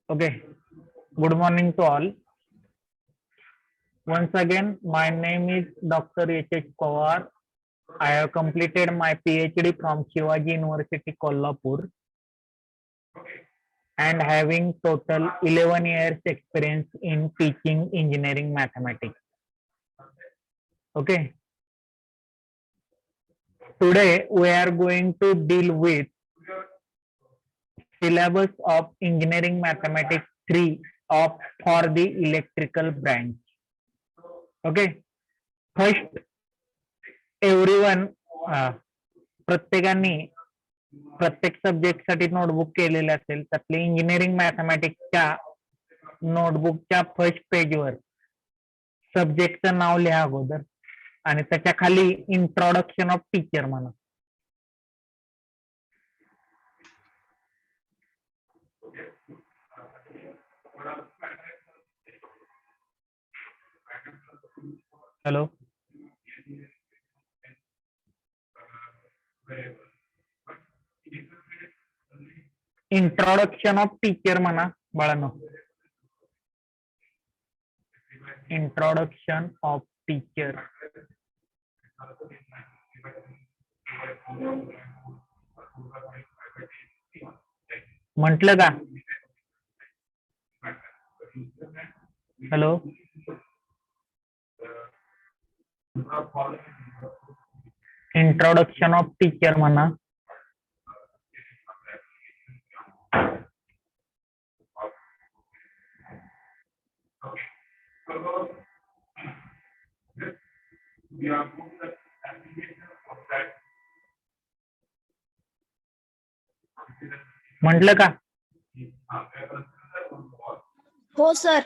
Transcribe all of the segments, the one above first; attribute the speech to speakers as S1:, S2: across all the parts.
S1: Okay. Good morning to all. Once again, my name is Dr. H.H. Pawar. I have completed my PhD from Shivaji University, Kolhapur, and having total 11 years experience in teaching engineering mathematics. Okay. Today we are going to deal with syllabus of engineering mathematics 3 of for the electrical branch. Okay. First, everyone प्रत्येकाने प्रत्येक subject साठी notebook केलेले असेल. त्यातले engineering मॅथमॅटिक्सच्या नोटबुकच्या first पेजवर सब्जेक्टचं नाव लिहा अगोदर आणि त्याच्या खाली इंट्रोडक्शन ऑफ टीचर म्हणा. हॅलो, इंट्रोडक्शन ऑफ टीचर म्हणा बाळांनो. Introduction of teacher. म्हटलं का? हॅलो, इंट्रोडक्शन ऑफ टीचर म्हणा. म्हटलं का?
S2: हो सर.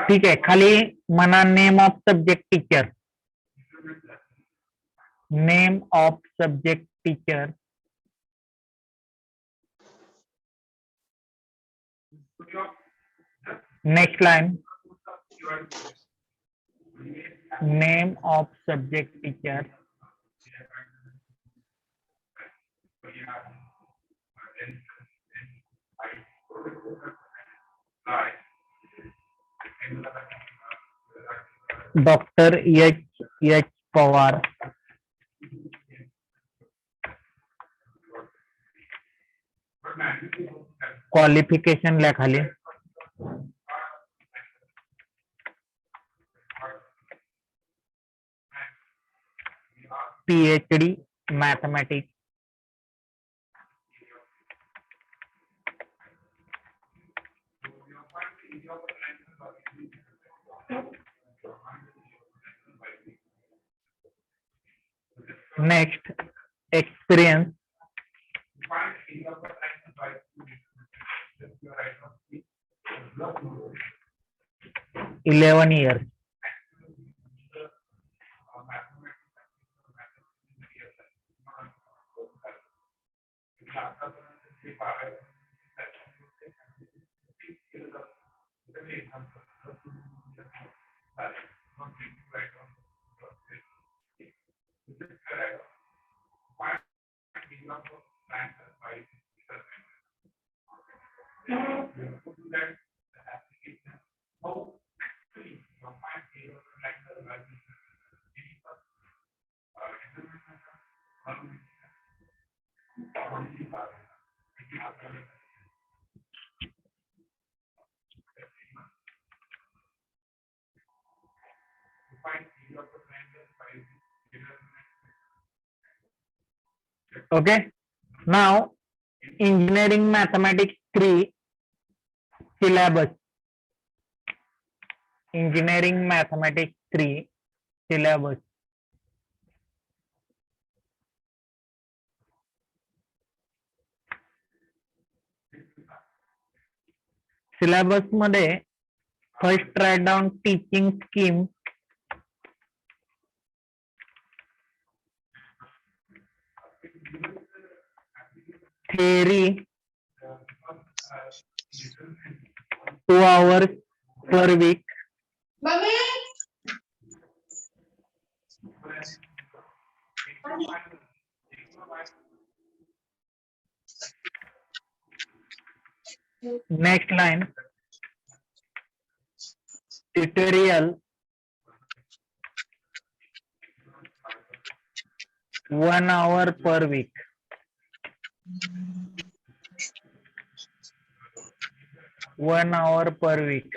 S1: ठीक आहे. खाली म्हणा name of subject teacher. Name of subject teacher. Next line. Name of subject teacher. Doctor H.H. Pawar. Qualification लिहा खाली. PhD mathematics. Next, experience. Eleven years. Okay. Now, engineering mathematics 3 syllabus. Engineering mathematics 3 syllabus. Syllabus मध्ये first write down teaching scheme. theory 2 hours per week. Next line, tutorial 1 hour per week. One hour per week.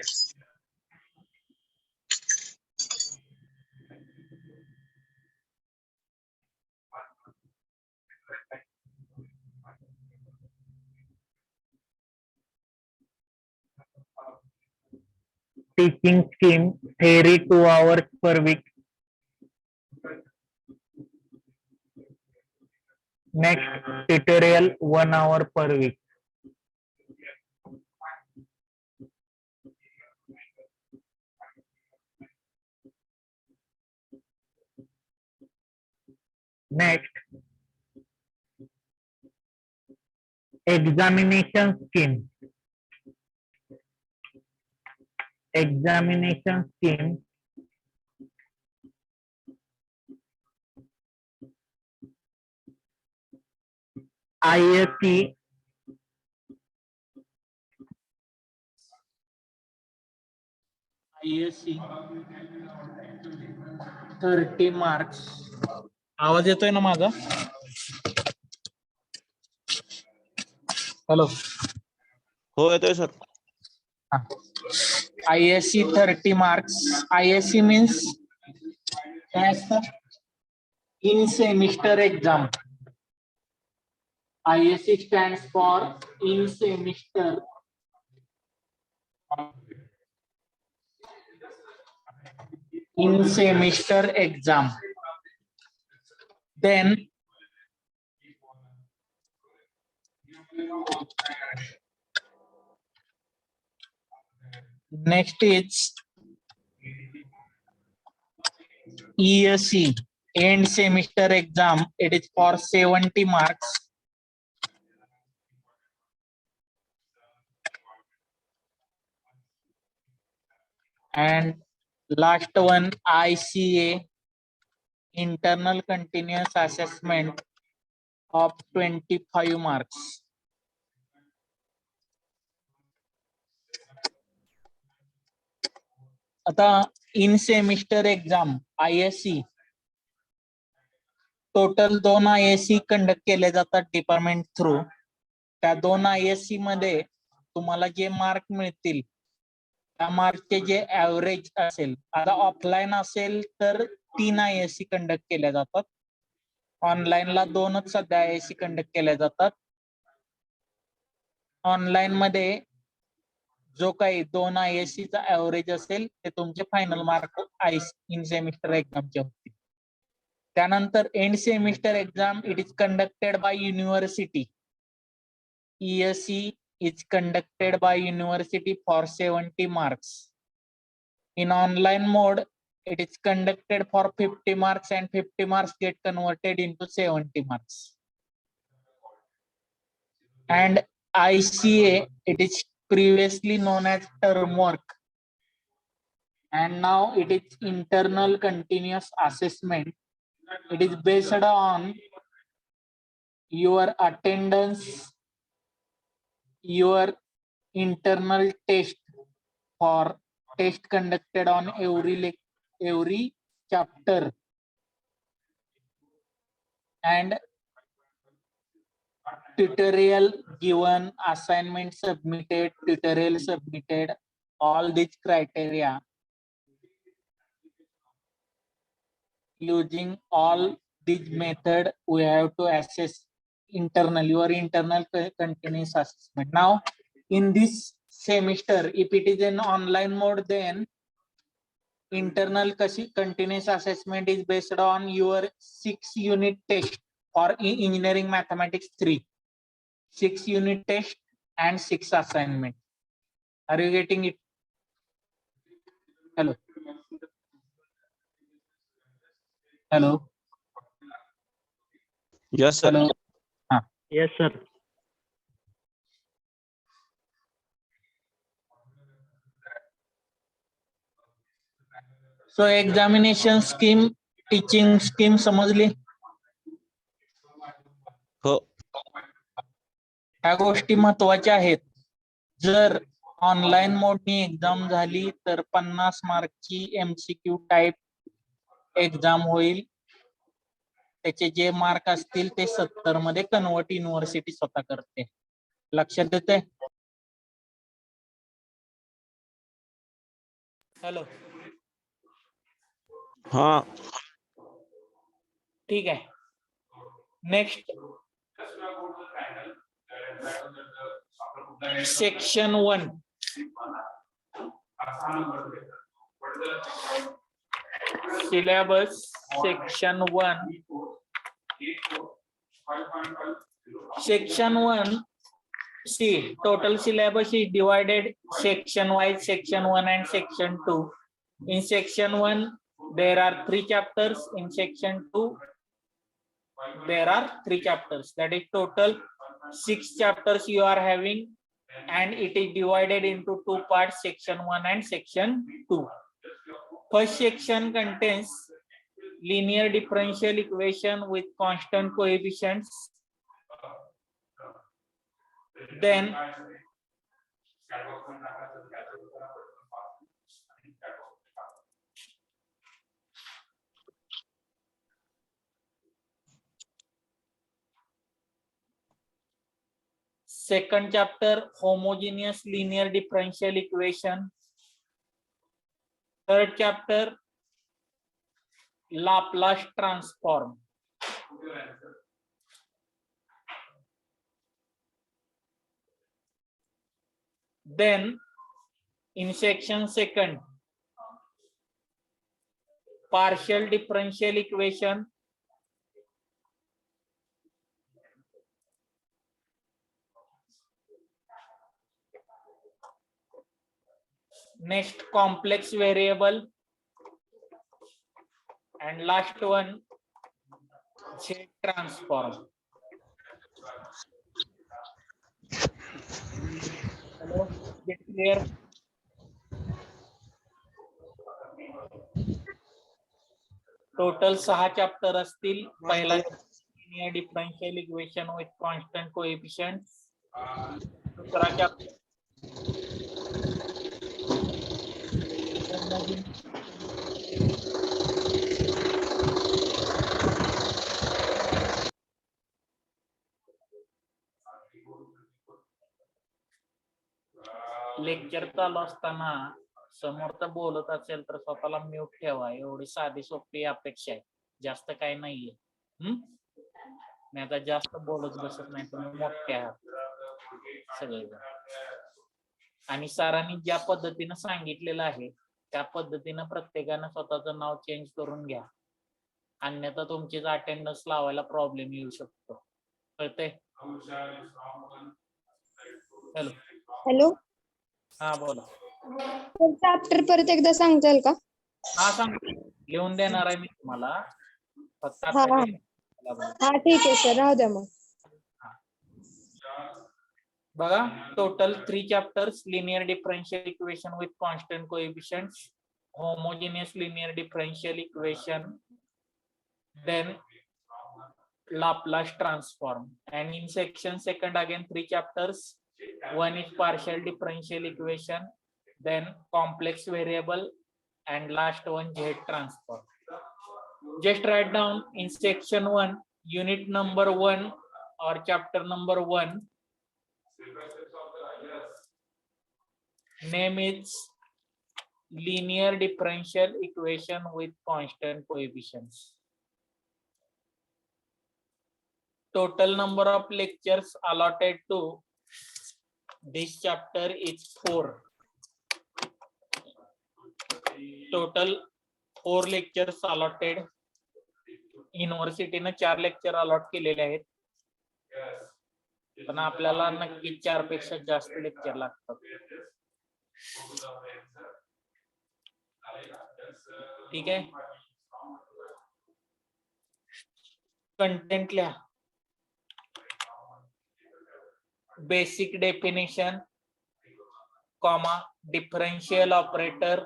S1: Teaching scheme, theory 2 hours per week. Next, tutorial 1 hour per week. Next, examination scheme. Examination scheme. ISC
S3: ISC 30 marks. आवाज येतोय ना माझा? Hello.
S4: हो येतोय sir.
S3: ISC 30 marks. ISC means in semester exam. ISC stands for in semester. In semester exam. Then next is ESC, end semester exam. It is for 70 marks. And last one, ICA, internal continuous assessment of 25 marks. आता in semester exam ISC total 2 ISC conduct केले जातात department through. त्या 2 ISC मध्ये तुम्हाला जे mark मिळतील त्या मार्कचे जे average असेल, आता ऑफलाईन असेल तर 3 ISC कंडक्ट केल्या जातात. ऑनलाईनला 2च सध्या ISC कंडक्ट केल्या जातात. ऑनलाईन मध्ये जो काही 2 ISC चा ऍव्हरेज असेल ते तुमचे फायनल मार्क इन सेमिस्टर एक्झामचे होतील. त्यानंतर and semester exam it is conducted by university. ESC is conducted by university for 70 marks. In online mode, it is conducted for 50 marks and 50 marks get converted into 70 marks. And ICA, it is previously known as term work. And now it is internal continuous assessment. It is based on your attendance, your internal test for test conducted on every chapter, and tutorial given, assignment submitted, tutorial submitted, all these criteria. Using all these method, we have to assess your internal continuous assessment. Now, in this semester, if it is an online mode, then internal continuous assessment is based on your 6-unit test for engineering mathematics 3. 6-unit test and 6 assignment. Are you getting it? Hello. Hello.
S4: Yes sir.
S3: Hello.
S1: Yes, sir.
S3: So examination scheme, teaching scheme समजली?
S4: हो.
S3: ह्या गोष्टी महत्वाच्या आहेत. जर online मोडनी exam झाली तर 50 मार्कची MCQ type exam होईल. त्याचे जे मार्क असतील ते 70 मध्ये कन्वर्ट युनिव्हर्सिटी स्वतः करते. लक्षात येते? हॅलो,
S4: हा.
S3: ठीक आहे. Next section 1. Syllabus section 1. Section 1. See, total syllabus is divided section wise, section 1 and section 2. In section 1, there are 3 chapters. In section 2, there are 3 chapters. That is total 6 chapters you are having, and it is divided into 2 parts, section 1 and section 2. First section contains linear differential equation with constant coefficients. Then second chapter, homogeneous linear differential equation. Third chapter, Laplace transform. Then in section 2, partial differential equation. Next, complex variable. And last one, Z transform. Hello, get clear? Total 6 chapter असतील. पहिला linear differential equation with constant coefficients. दुसरा chapter lecture चालू असताना समोरचा बोलत असेल तर स्वतःला म्यूट ठेवा. एवढी साधी सोपी अपेक्षा आहे, जास्त काही नाहीये. मी आता जास्त बोलत बसत नाही, तुम्ही मोठे आहात सगळेजण. आणि सरांनी ज्या पद्धतीनं सांगितलेलं आहे त्या पद्धतीनं प्रत्येकानं स्वतःचं नाव चेंज करून घ्या, अन्यथा तुमचीच अटेंडन्स लावायला प्रॉब्लेम येऊ शकतो. कळतंय? हॅलो.
S2: हॅलो,
S3: हा बोला.
S2: चॅप्टर परत एकदा सांगता येईल का?
S3: हा सांग, लिहून देणार आहे मी तुम्हाला, फक्त
S2: हा
S3: आता
S2: हा हा, ठीक आहे सर, राहू द्या मग.
S3: बघा, total 3 chapters, linear differential equation with constant coefficients, homogeneous linear differential equation, then Laplace transform. And in section 2 again 3 chapters. One is partial differential equation, then complex variable, and last one Z transform. Just write down in section 1, unit number 1 or chapter number 1. Name is linear differential equation with constant coefficients. Total number of lectures allotted to this chapter is 4. Total 4 lectures allotted. युनिव्हर्सिटीने 4 lecture allot केलेले आहेत, पण आपल्याला नक्की 4 पेक्षा जास्त lecture लागतात. ठीक आहे. कंटेंट लिहा. Basic definition, comma, differential operator,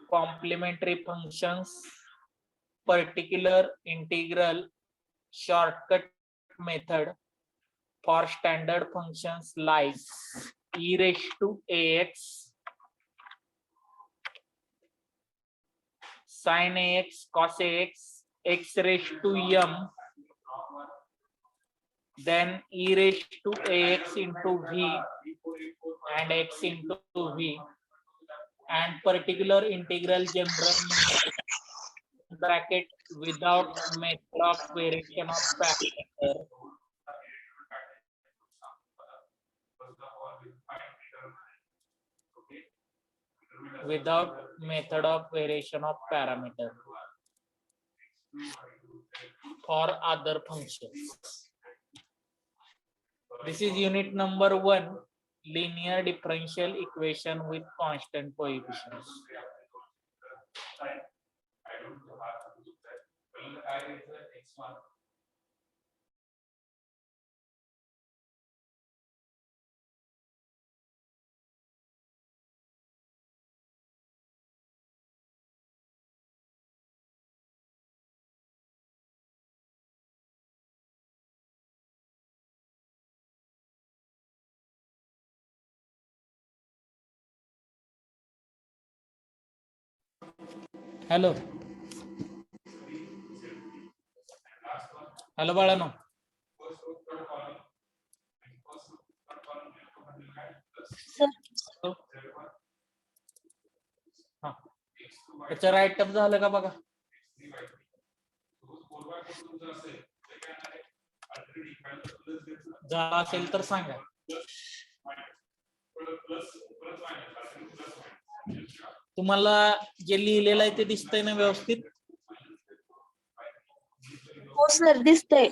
S3: complementary functions, particular integral, shortcut method for standard functions like e raised to ax sin ax cos ax x raised to m, then e raised to ax into v and x into v, and particular integral general bracket without method of variation of parameter for other functions. This is unit number 1, linear differential equation with constant coefficients. Hello hello बाळानो, हा त्याचं write-up झालं का बघा. झालं असेल तर सांगा. तुम्हाला जे लिहिलेलं आहे ते दिसतंय ना व्यवस्थित?
S2: हो सर, दिसतंय.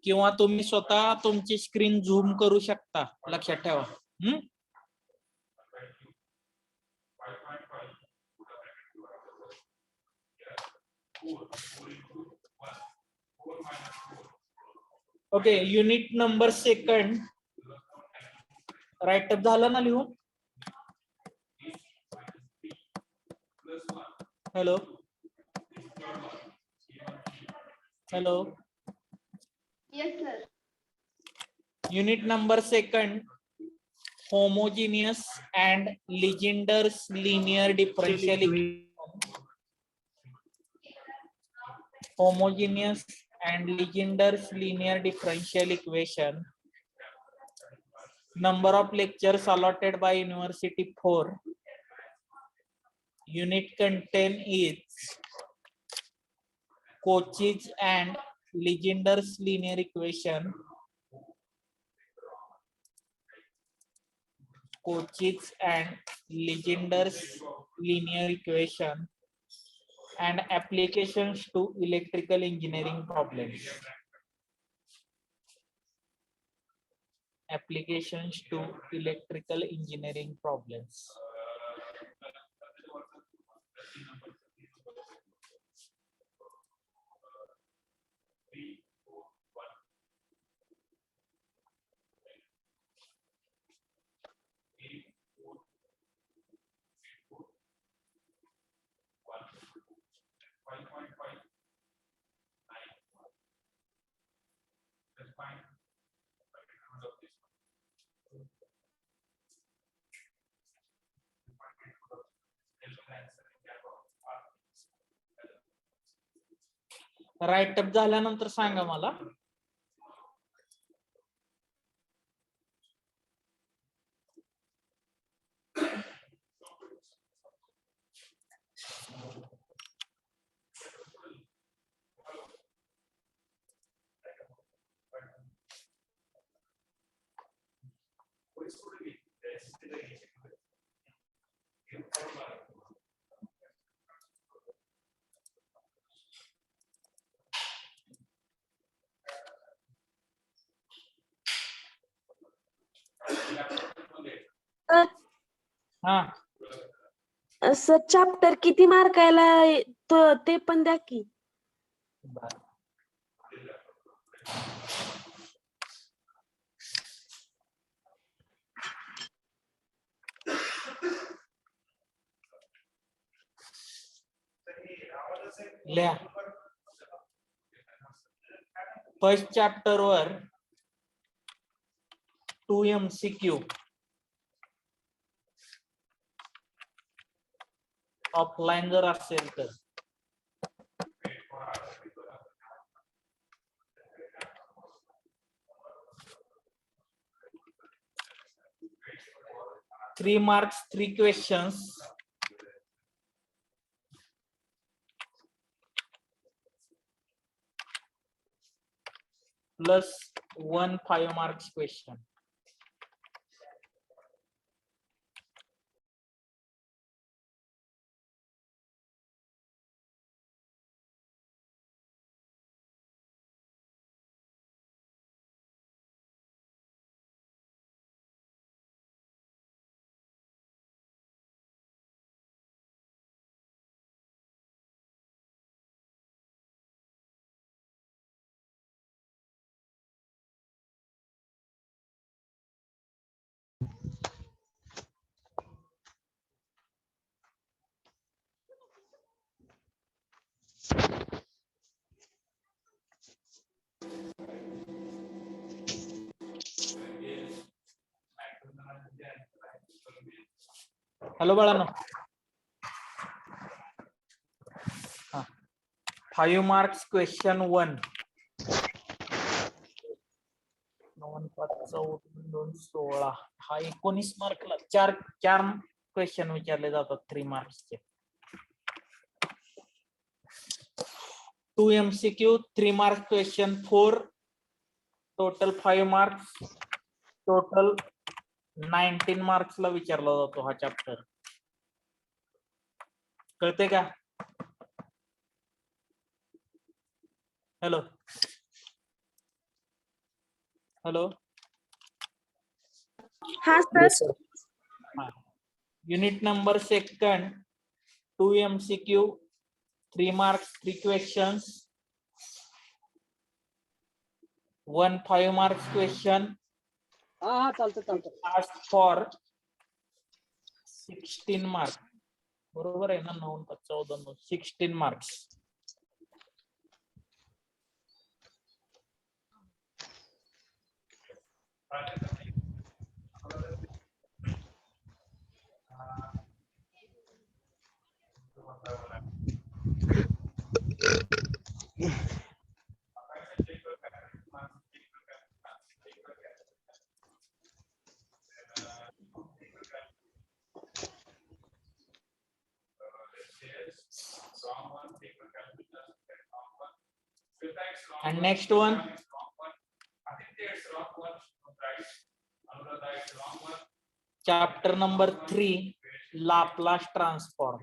S3: किंवा तुम्ही स्वतः तुमची स्क्रीन झूम करू शकता, लक्षात ठेवा. ओके, युनिट नंबर 2 राईटअप झालं ना लिहून? Hello hello,
S2: yes sir.
S3: unit number 2, homogeneous and Legendre's linear differential homogeneous and Legendre's linear differential equation. Number of lectures allotted by university 4. Unit content is Cauchy's and Legendre's linear equation, Cauchy's and Legendre's linear equation, and applications to electrical engineering problems. Applications to electrical engineering problems. Write-up झाल्यानंतर सांगा मला. हा,
S5: sir chapter किती मार्कायला ते पण द्या की.
S3: लिहा. First chapter वर टू MCQ ऑफलाईन जर असेल तर three marks 3 questions plus 1 5 marks question. Hello बाळांनो, 5 मार्क्स क्वेश्चन 1. 16 हा 19 मार्कला चार क्वेश्चन विचारले जातात 3 मार्क्सचे. 2 MCQ 3 marks question 4 total 5 marks total 19 मार्क्सला विचारला जातो हा चॅप्टर. कळते का? हॅलो हॅलो
S5: हा sir.
S3: Unit number second 2 MCQ 3 marks 3 questions 1 5 marks question asked for 16 marks. बरोबर आहे ना? 9 14 16 marks. And next one, chapter number 3, Laplace transform.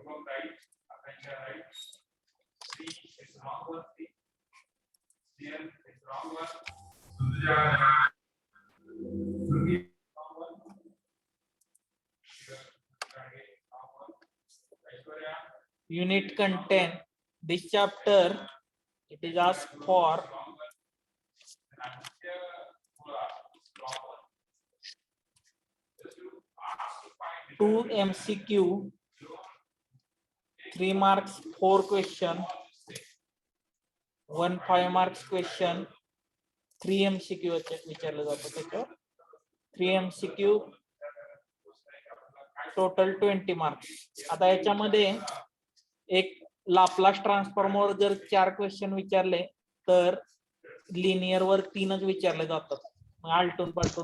S3: Unit content, this chapter, it is asked for two MCQ, 3 marks, 4 question, 1 5 marks question, 3 MCQ विचारलं जातं त्याच्यावर. 3 MCQ total 20 marks. आता याच्यामध्ये एक Laplace transform वर जर 4 क्वेश्चन विचारले तर लिनियर वर 3च विचारले जातात. आलटून पालटून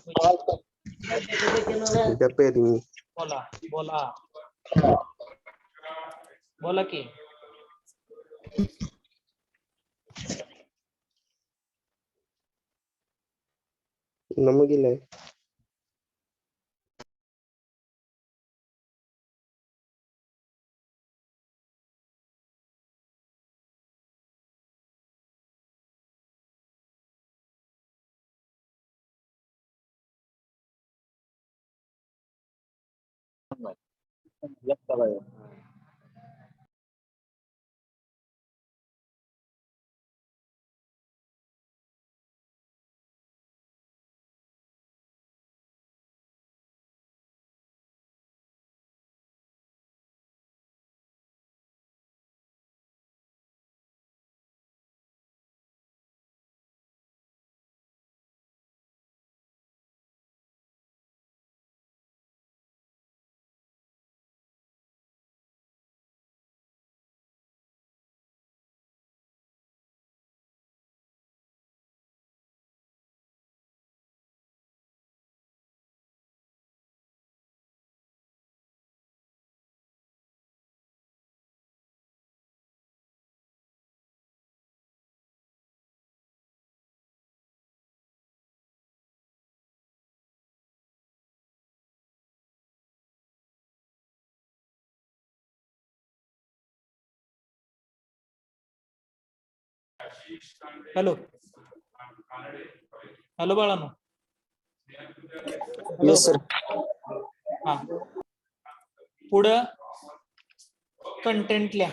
S3: बोला बोला बोला की
S6: नमगिले
S3: हॅलो हॅलो बाळानो हॅलो
S6: येस सर.
S3: हा पुढं कंटेंट लिहा.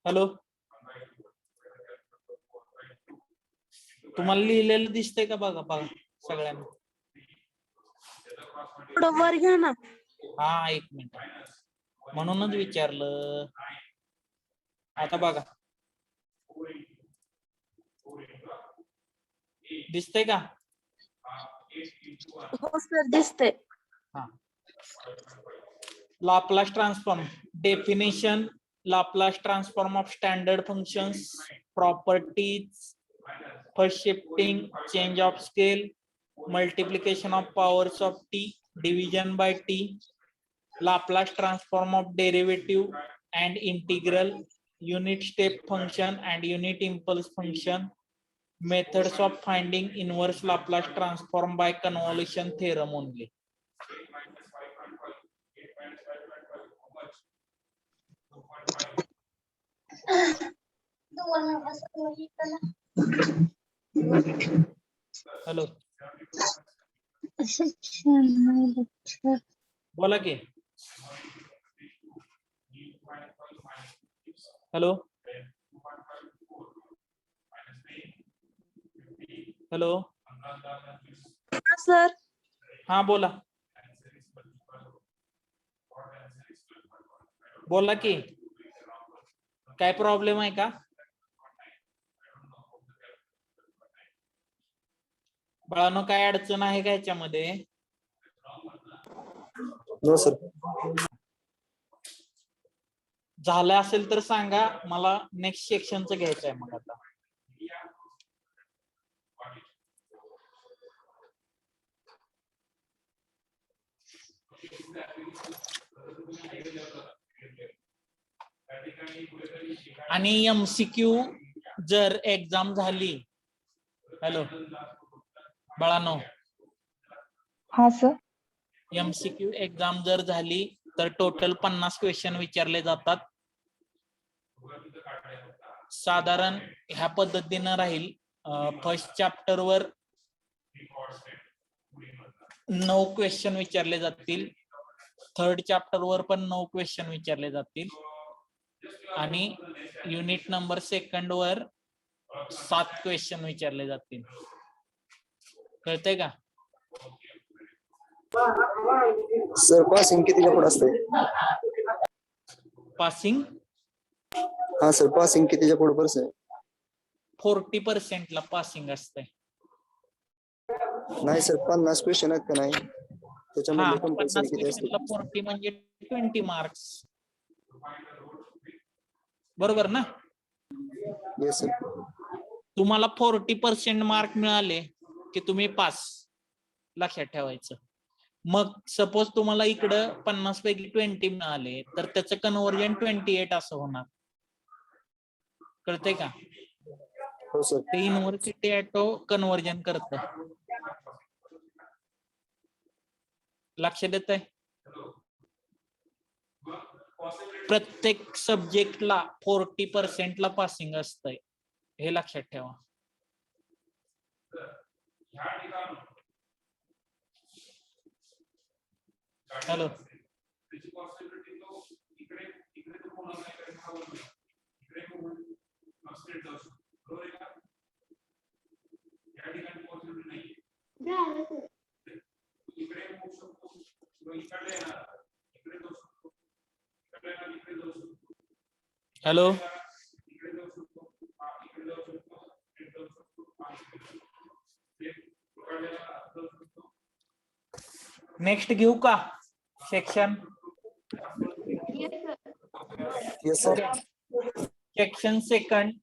S3: हॅलो तुम्हाला लिहिलेलं दिसतंय का बघा बघा सगळ्यांना.
S5: थोडं वर घ्या ना.
S3: हा एक मिनिट म्हणूनच विचारलं. आता बघा दिसतंय का.
S5: हो सर दिसतंय.
S3: Laplace transform definition. Laplace transform of standard functions, properties, first shifting, change of scale, multiplication of powers of t, division by t, Laplace transform of derivative and integral, unit step function and unit impulse function, methods of finding inverse Laplace transform by convolution theorem only. Hello बोला की. Hello hello
S5: हा sir.
S3: हा बोला बोला की. काय problem आहे का बाळांनो. काय अडचण आहे का याच्यामध्ये.
S6: No sir.
S3: झालं असेल तर सांगा मला. नेक्स्ट सेक्शनचं घ्यायचं आहे मग आता. आणि MCQ जर एक्झाम झाली. हॅलो बाळांनो
S2: हा सर.
S3: MCQ एक्झाम जर झाली तर टोटल 50 क्वेश्चन विचारले जातात. साधारण ह्या पद्धतीनं राहील. फर्स्ट चॅप्टर वर 9 क्वेश्चन विचारले जातील. थर्ड चॅप्टर वर पण 9 क्वेश्चन विचारले जातील. आणि युनिट नंबर सेकंड वर 7 क्वेश्चन विचारले जातील. कळतंय का.
S6: सर पासिंग कितीच्या पुढे असते.
S3: पासिंग
S6: हा सर पासिंग कितीच्या पुढे पर्सेंट.
S3: 40% ला पासिंग असतंय.
S6: नाही सर 50 क्वेश्चन आहेत का नाही
S3: हा
S6: त्याच्यामध्ये
S3: 50
S6: कंपल्सरी किती
S3: क्वेश्चन
S6: असते.
S3: ला 40 म्हणजे 20 मार्क्स. बरोबर ना.
S6: Yes sir.
S3: तुम्हाला 40% मार्क मिळाले की तुम्ही पास. लक्षात ठेवायचं. मग सपोज तुम्हाला इकडं 50 पैकी 20 मिळाले तर त्याचं कन्व्हर्जन 28 असं होणार. कळतंय का.
S6: हो सर.
S3: ते युनिव्हर्सिटी ऑटो कन्व्हर्जन करत. लक्षात येतंय. प्रत्येक सब्जेक्टला 40% ला पासिंग असतंय. हे लक्षात ठेवा. हॅलो हॅलो नेक्स्ट घेऊ का section.
S6: Yes sir.
S3: Section second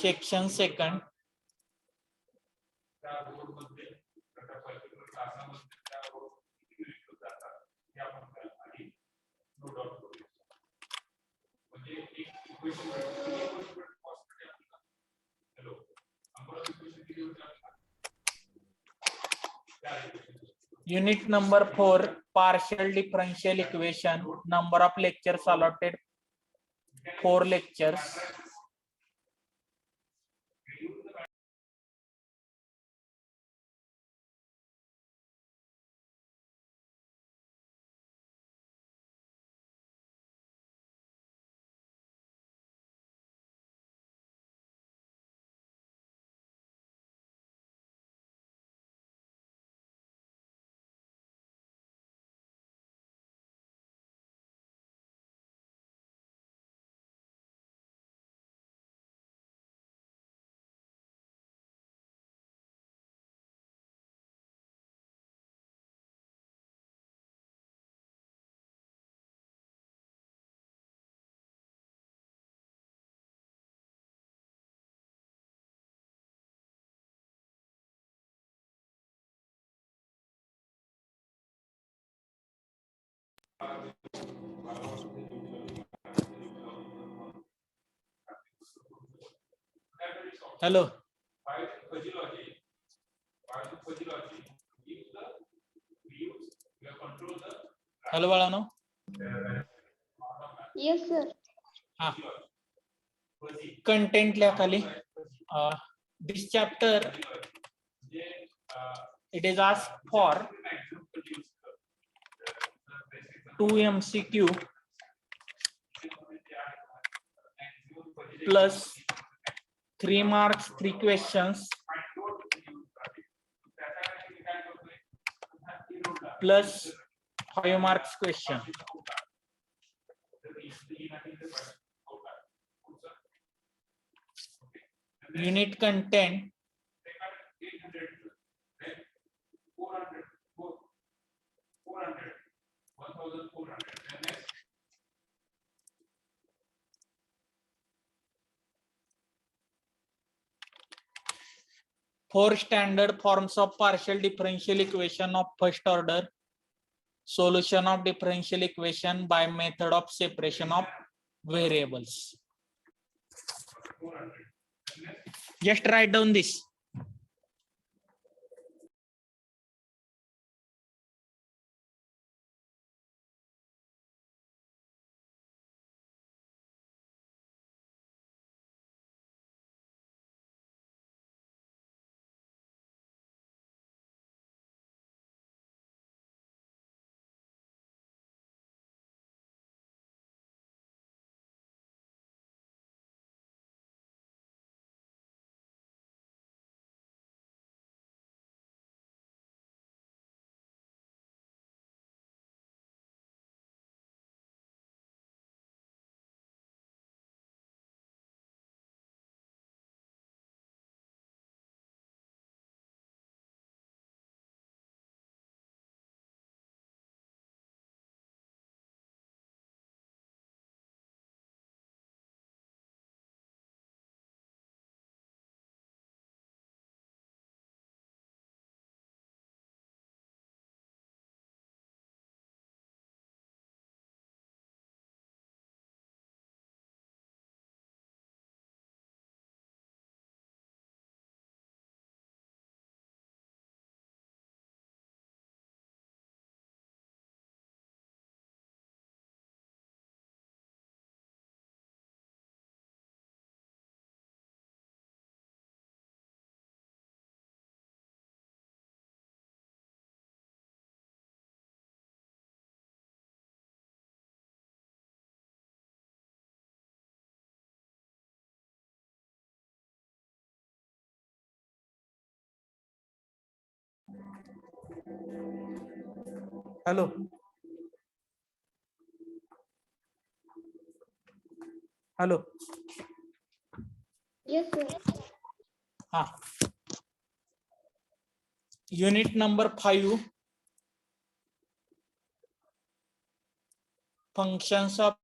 S3: section second Unit number 4, partial differential equation. Number of lectures allotted, 4 lectures. Hello. Hello बाळांनो.
S2: Yes, sir.
S3: हा. Content लिहा खाली. This chapter it is asked for 2 MCQ plus 3 marks 3 questions plus 5 marks question. Unit content four standard forms of partial differential equation of first order, solution of differential equation by method of separation of variables. Just write down this. Hello. Hello.
S2: Yes, sir.
S3: Unit number 5, functions of